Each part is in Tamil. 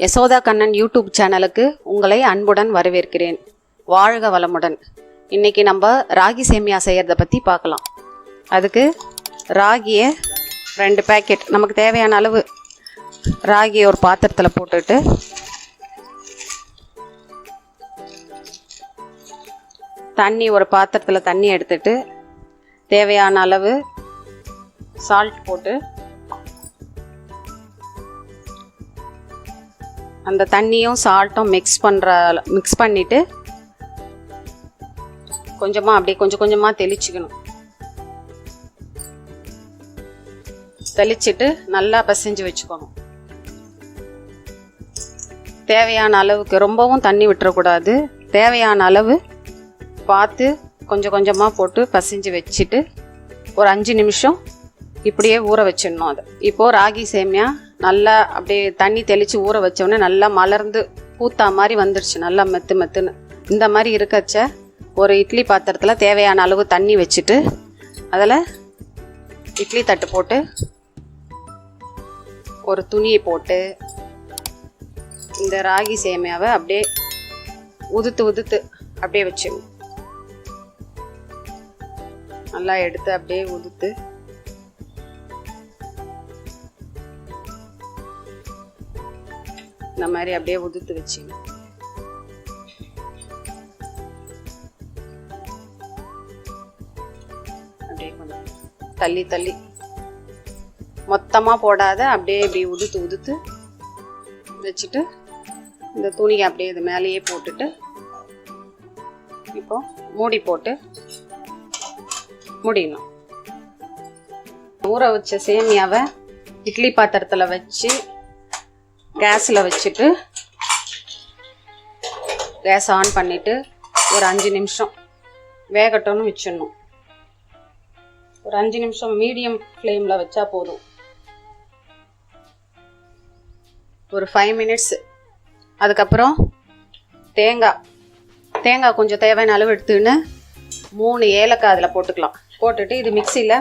யசோதா கண்ணன் யூடியூப் சேனலுக்கு உங்களை அன்புடன் வரவேற்கிறேன். வாழ்க வளமுடன். இன்னைக்கு நம்ம ராகி சேமியா செய்யறத பற்றி பார்க்கலாம். அதுக்கு ராகியை 2 பேக்கெட் நமக்கு தேவையான அளவு ராகியை ஒரு பாத்திரத்தில் போட்டுட்டு தண்ணி ஒரு பாத்திரத்தில் தண்ணி எடுத்துட்டு தேவையான அளவு சால்ட் போட்டு அந்த தண்ணியும் சால்ட்டும் மிக்ஸ் பண்ணிவிட்டு கொஞ்சமாக அப்படியே கொஞ்சம் கொஞ்சமாக தெளிச்சுக்கணும். தெளிச்சுட்டு நல்லா பிசைஞ்சு வச்சுக்கணும். தேவையான அளவுக்கு ரொம்பவும் தண்ணி விட்டுறக்கூடாது. தேவையான அளவு பார்த்து கொஞ்சம் கொஞ்சமாக போட்டு பிசைஞ்சு வச்சுட்டு ஒரு 5 நிமிஷம் இப்படியே ஊற வச்சிடணும். அது இப்போது ராகி சேமியா நல்லா அப்படியே தண்ணி தெளித்து ஊற வச்சோடனே நல்லா மலர்ந்து பூத்தா மாதிரி வந்துடுச்சு. நல்லா மெத்துன்னு இந்த மாதிரி இருக்கச்ச ஒரு இட்லி பாத்திரத்தில் தேவையான அளவு தண்ணி வச்சுட்டு அதில் இட்லி தட்டு போட்டு ஒரு துணியை போட்டு இந்த ராகி சேமியாவை அப்படியே உதுத்து அப்படியே வச்சிடணும். நல்லா எடுத்து அப்படியே உதுத்து இந்த மாதிரி அப்படியே உதுத்து வச்சுங்க. அப்படியே கொஞ்சம் தள்ளி மொத்தமாக போடாத அப்படியே இப்படி உதுத்து வச்சுட்டு இந்த துணியை அப்படியே இது மேலேயே போட்டுட்டு இப்போ மூடி போட்டு முடியணும். ஊற வச்ச சேமியாவை இட்லி பாத்திரத்தில் வச்சு கேஸில் வச்சுட்டு கேஸ் ஆன் பண்ணிவிட்டு ஒரு 5 நிமிஷம் வேகட்டோன்னு வச்சிடணும். ஒரு 5 நிமிஷம் மீடியம் ஃப்ளேமில் வச்சா போதும். ஒரு 5 மினிட்ஸ். அதுக்கப்புறம் தேங்காய் கொஞ்சம் தேவையான அளவு எடுத்துன்னு 3 ஏலக்காய் அதில் போட்டுக்கலாம். போட்டுட்டு இது மிக்சியில்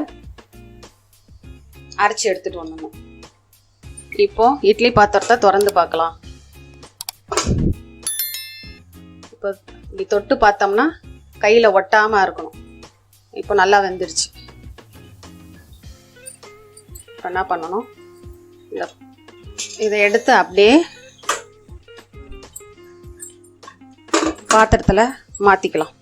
அரைச்சி எடுத்துகிட்டு வந்துடணும். இப்போ இட்லி பாத்திரத்தை திறந்து பார்க்கலாம். இப்போ இப்படி தொட்டு பார்த்தோம்னா கையில் ஒட்டாமல் இருக்கணும். இப்போ நல்லா வெந்துருச்சு. இப்போ என்ன பண்ணணும், இதை எடுத்து அப்படியே பாத்திரத்தில் மாற்றிக்கலாம்.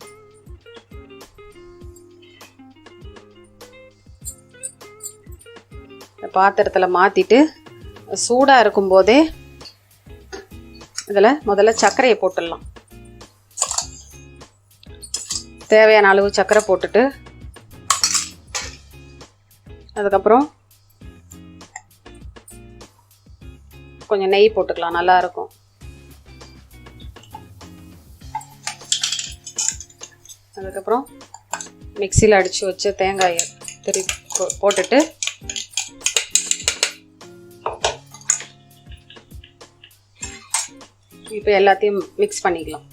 பாத்திரத்தில் மாற்றிட்டு சூடாக இருக்கும்போதே இதில் முதல்ல சர்க்கரையை போட்டுடலாம். தேவையான அளவு சர்க்கரை போட்டுட்டு அதுக்கப்புறம் கொஞ்சம் நெய் போட்டுக்கலாம். நல்லாயிருக்கும். அதுக்கப்புறம் மிக்சியில் அடித்து வச்ச தேங்காயை போட்டுட்டு இப்போ எல்லாத்தையும் மிக்ஸ் பண்ணிக்கலாம்.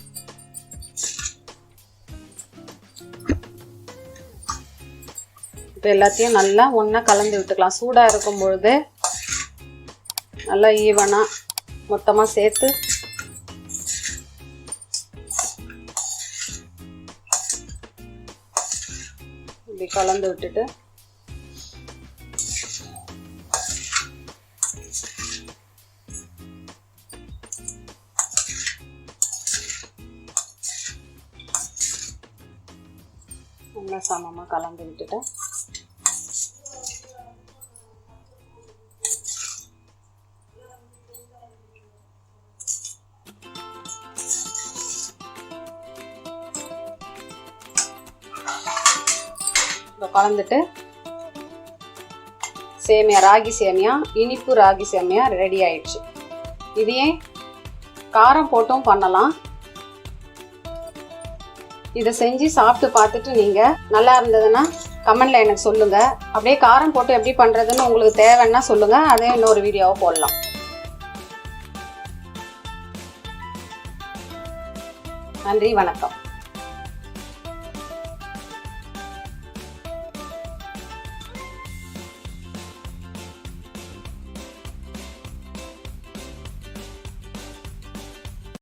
இப்போ எல்லாத்தையும் நல்லா ஒன்றா கலந்து விட்டுக்கலாம். சூடாக இருக்கும் பொழுது நல்லா ஈவனாக மொத்தமாக சேர்த்து இப்படி கலந்து விட்டுட்டு நல்லா சமமாக கலந்து விட்டுட்டு கலந்துட்டு சேமியா ராகி சேமியா இனிப்பு ராகி சேமியா ரெடி ஆயிடுச்சு. இதையே காரம் போட்டும் பண்ணலாம். இதை செஞ்சு சாப்பிட்டு பார்த்துட்டு நீங்கள் நல்லா இருந்ததுன்னா கமெண்டில் எனக்கு சொல்லுங்கள். அப்படியே காரம் போட்டு எப்படி பண்ணுறதுன்னு உங்களுக்கு தேவைன்னா சொல்லுங்கள். அதே இன்னொரு வீடியோவை போடலாம். நன்றி, வணக்கம்.